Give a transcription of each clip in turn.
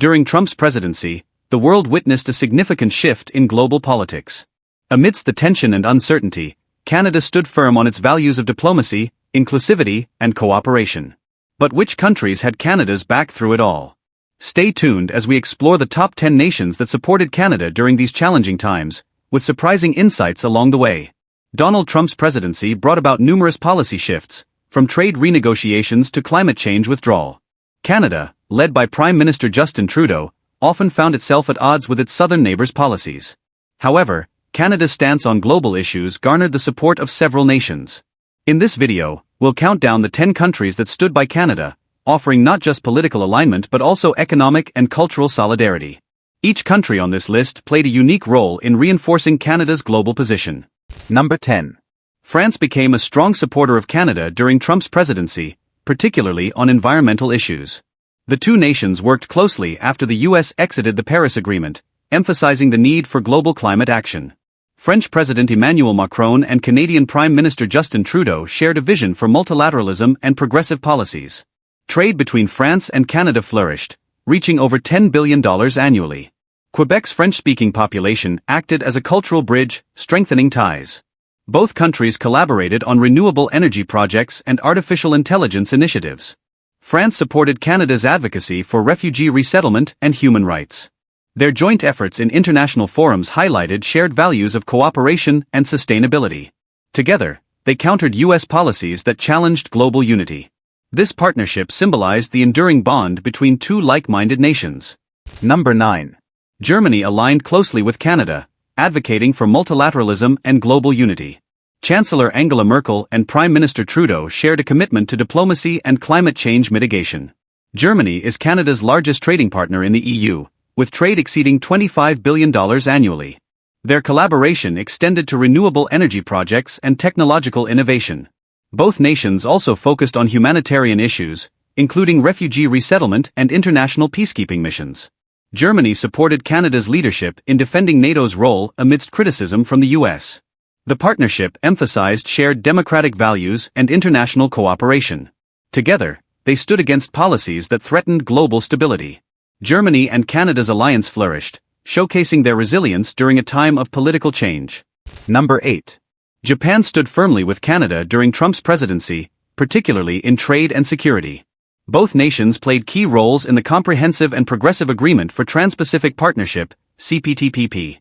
During Trump's presidency, the world witnessed a significant shift in global politics. Amidst the tension and uncertainty, Canada stood firm on its values of diplomacy, inclusivity, and cooperation. But which countries had Canada's back through it all? Stay tuned as we explore the top 10 nations that supported Canada during these challenging times, with surprising insights along the way. Donald Trump's presidency brought about numerous policy shifts, from trade renegotiations to climate change withdrawal. Canada, led by Prime Minister Justin Trudeau, often found itself at odds with its southern neighbors' policies. However, Canada's stance on global issues garnered the support of several nations. In this video, we'll count down the 10 countries that stood by Canada, offering not just political alignment but also economic and cultural solidarity. Each country on this list played a unique role in reinforcing Canada's global position. Number 10. France became a strong supporter of Canada during Trump's presidency, particularly on environmental issues. The two nations worked closely after the US exited the Paris Agreement, emphasizing the need for global climate action. French President Emmanuel Macron and Canadian Prime Minister Justin Trudeau shared a vision for multilateralism and progressive policies. Trade between France and Canada flourished, reaching over $10 billion annually. Quebec's French-speaking population acted as a cultural bridge, strengthening ties. Both countries collaborated on renewable energy projects and artificial intelligence initiatives. France supported Canada's advocacy for refugee resettlement and human rights. Their joint efforts in international forums highlighted shared values of cooperation and sustainability. Together, they countered US policies that challenged global unity. This partnership symbolized the enduring bond between two like-minded nations. Number 9. Germany aligned closely with Canada, advocating for multilateralism and global unity. Chancellor Angela Merkel and Prime Minister Trudeau shared a commitment to diplomacy and climate change mitigation. Germany is Canada's largest trading partner in the EU, with trade exceeding $25 billion annually. Their collaboration extended to renewable energy projects and technological innovation. Both nations also focused on humanitarian issues, including refugee resettlement and international peacekeeping missions. Germany supported Canada's leadership in defending NATO's role amidst criticism from the US. The partnership emphasized shared democratic values and international cooperation. Together, they stood against policies that threatened global stability. Germany and Canada's alliance flourished, showcasing their resilience during a time of political change. Number 8. Japan stood firmly with Canada during Trump's presidency, particularly in trade and security. Both nations played key roles in the Comprehensive and Progressive Agreement for Trans-Pacific Partnership, CPTPP.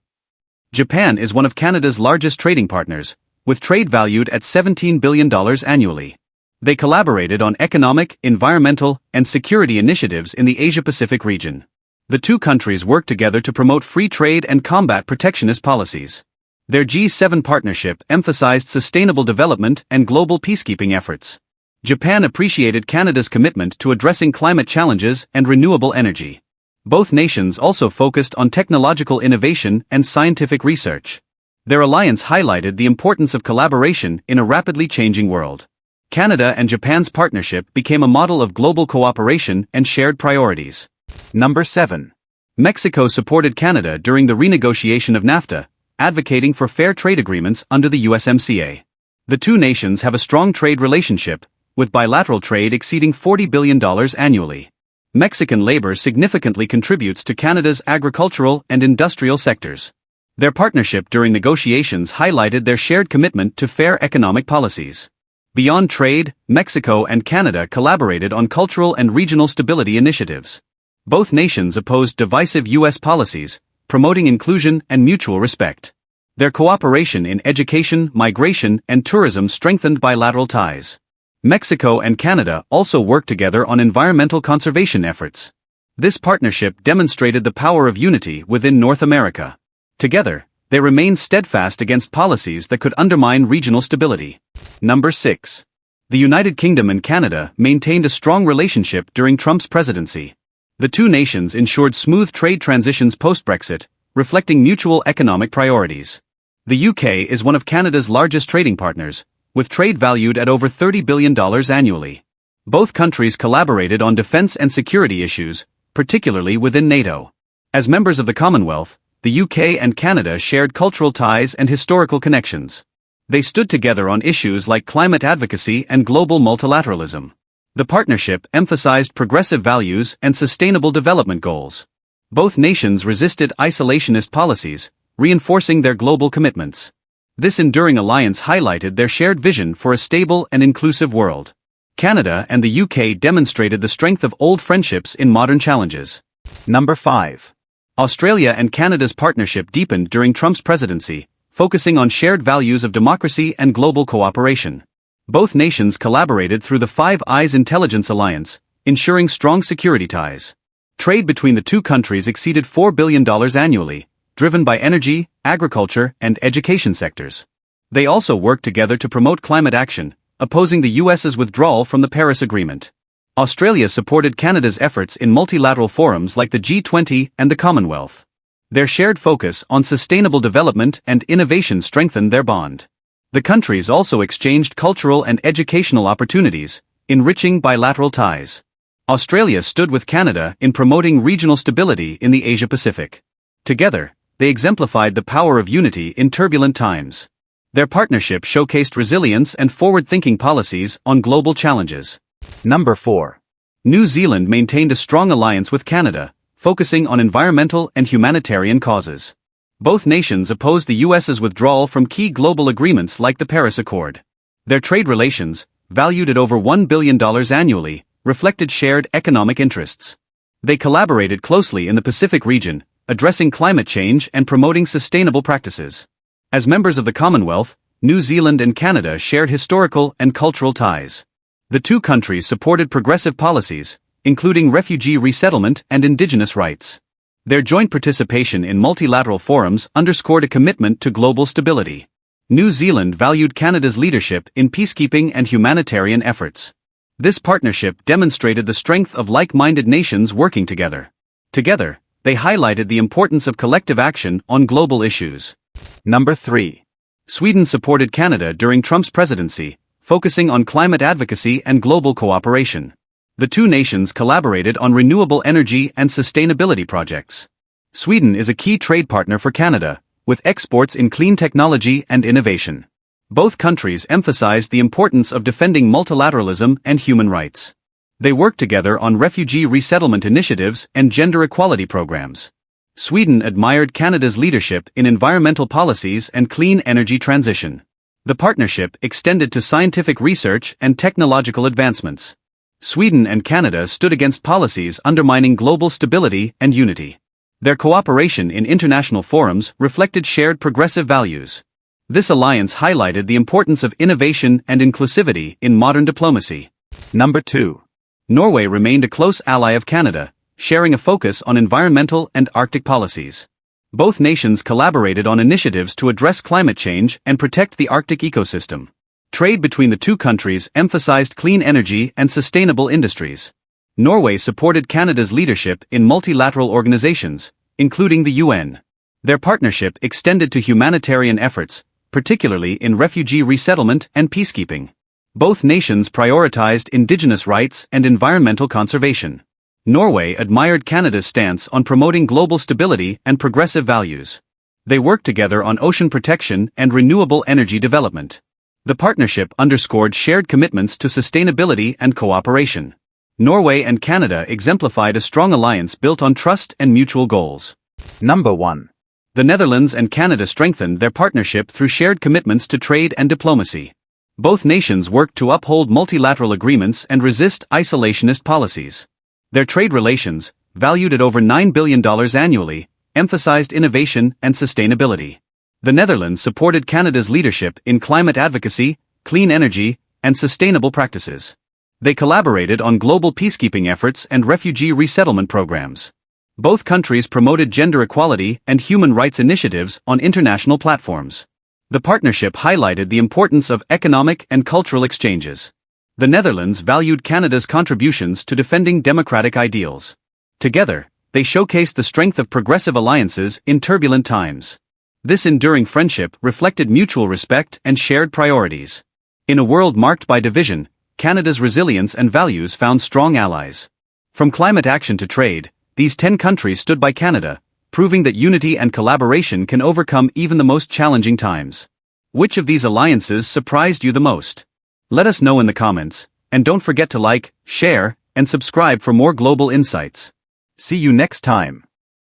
Japan is one of Canada's largest trading partners, with trade valued at $17 billion annually. They collaborated on economic, environmental, and security initiatives in the Asia-Pacific region. The two countries worked together to promote free trade and combat protectionist policies. Their G7 partnership emphasized sustainable development and global peacekeeping efforts. Japan appreciated Canada's commitment to addressing climate challenges and renewable energy. Both nations also focused on technological innovation and scientific research. Their alliance highlighted the importance of collaboration in a rapidly changing world. Canada and Japan's partnership became a model of global cooperation and shared priorities. Number 7. Mexico supported Canada during the renegotiation of NAFTA, advocating for fair trade agreements under the USMCA. The two nations have a strong trade relationship, with bilateral trade exceeding $40 billion annually. Mexican labor significantly contributes to Canada's agricultural and industrial sectors. Their partnership during negotiations highlighted their shared commitment to fair economic policies. Beyond trade, Mexico and Canada collaborated on cultural and regional stability initiatives. Both nations opposed divisive U.S. policies, promoting inclusion and mutual respect. Their cooperation in education, migration, and tourism strengthened bilateral ties. Mexico and Canada also worked together on environmental conservation efforts. This partnership demonstrated the power of unity within North America. Together, they remained steadfast against policies that could undermine regional stability. Number 6. The United Kingdom and Canada maintained a strong relationship during Trump's presidency. The two nations ensured smooth trade transitions post-Brexit, reflecting mutual economic priorities. The UK is one of Canada's largest trading partners, with trade valued at over $30 billion annually. Both countries collaborated on defense and security issues, particularly within NATO. As members of the Commonwealth, the UK and Canada shared cultural ties and historical connections. They stood together on issues like climate advocacy and global multilateralism. The partnership emphasized progressive values and sustainable development goals. Both nations resisted isolationist policies, reinforcing their global commitments. This enduring alliance highlighted their shared vision for a stable and inclusive world. Canada and the UK demonstrated the strength of old friendships in modern challenges. Number 5. Australia and Canada's partnership deepened during Trump's presidency, focusing on shared values of democracy and global cooperation. Both nations collaborated through the Five Eyes Intelligence Alliance, ensuring strong security ties. Trade between the two countries exceeded $4 billion annually, driven by energy, agriculture, and education sectors. They also worked together to promote climate action, opposing the US's withdrawal from the Paris Agreement. Australia supported Canada's efforts in multilateral forums like the G20 and the Commonwealth. Their shared focus on sustainable development and innovation strengthened their bond. The countries also exchanged cultural and educational opportunities, enriching bilateral ties. Australia stood with Canada in promoting regional stability in the Asia-Pacific. Together, they exemplified the power of unity in turbulent times. Their partnership showcased resilience and forward-thinking policies on global challenges. Number 4. New Zealand maintained a strong alliance with Canada, focusing on environmental and humanitarian causes. Both nations opposed the US's withdrawal from key global agreements like the Paris Accord. Their trade relations, valued at over $1 billion annually, reflected shared economic interests. They collaborated closely in the Pacific region, addressing climate change and promoting sustainable practices. As members of the Commonwealth, New Zealand and Canada shared historical and cultural ties. The two countries supported progressive policies, including refugee resettlement and indigenous rights. Their joint participation in multilateral forums underscored a commitment to global stability. New Zealand valued Canada's leadership in peacekeeping and humanitarian efforts. This partnership demonstrated the strength of like-minded nations working together. Together, they highlighted the importance of collective action on global issues. Number 3. Sweden supported Canada during Trump's presidency, focusing on climate advocacy and global cooperation. The two nations collaborated on renewable energy and sustainability projects. Sweden is a key trade partner for Canada, with exports in clean technology and innovation. Both countries emphasized the importance of defending multilateralism and human rights. They worked together on refugee resettlement initiatives and gender equality programs. Sweden admired Canada's leadership in environmental policies and clean energy transition. The partnership extended to scientific research and technological advancements. Sweden and Canada stood against policies undermining global stability and unity. Their cooperation in international forums reflected shared progressive values. This alliance highlighted the importance of innovation and inclusivity in modern diplomacy. Number 2. Norway remained a close ally of Canada, sharing a focus on environmental and Arctic policies. Both nations collaborated on initiatives to address climate change and protect the Arctic ecosystem. Trade between the two countries emphasized clean energy and sustainable industries. Norway supported Canada's leadership in multilateral organizations, including the UN. Their partnership extended to humanitarian efforts, particularly in refugee resettlement and peacekeeping. Both nations prioritized indigenous rights and environmental conservation. Norway admired Canada's stance on promoting global stability and progressive values. They worked together on ocean protection and renewable energy development. The partnership underscored shared commitments to sustainability and cooperation. Norway and Canada exemplified a strong alliance built on trust and mutual goals. Number 1. The Netherlands and Canada strengthened their partnership through shared commitments to trade and diplomacy. Both nations worked to uphold multilateral agreements and resist isolationist policies. Their trade relations, valued at over $9 billion annually, emphasized innovation and sustainability. The Netherlands supported Canada's leadership in climate advocacy, clean energy, and sustainable practices. They collaborated on global peacekeeping efforts and refugee resettlement programs. Both countries promoted gender equality and human rights initiatives on international platforms. The partnership highlighted the importance of economic and cultural exchanges. The Netherlands valued Canada's contributions to defending democratic ideals. Together, they showcased the strength of progressive alliances in turbulent times. This enduring friendship reflected mutual respect and shared priorities. In a world marked by division, Canada's resilience and values found strong allies. From climate action to trade, these 10 countries stood by Canada, proving that unity and collaboration can overcome even the most challenging times. Which of these alliances surprised you the most? Let us know in the comments, And don't forget to like, share, and subscribe for more global insights. See you next time.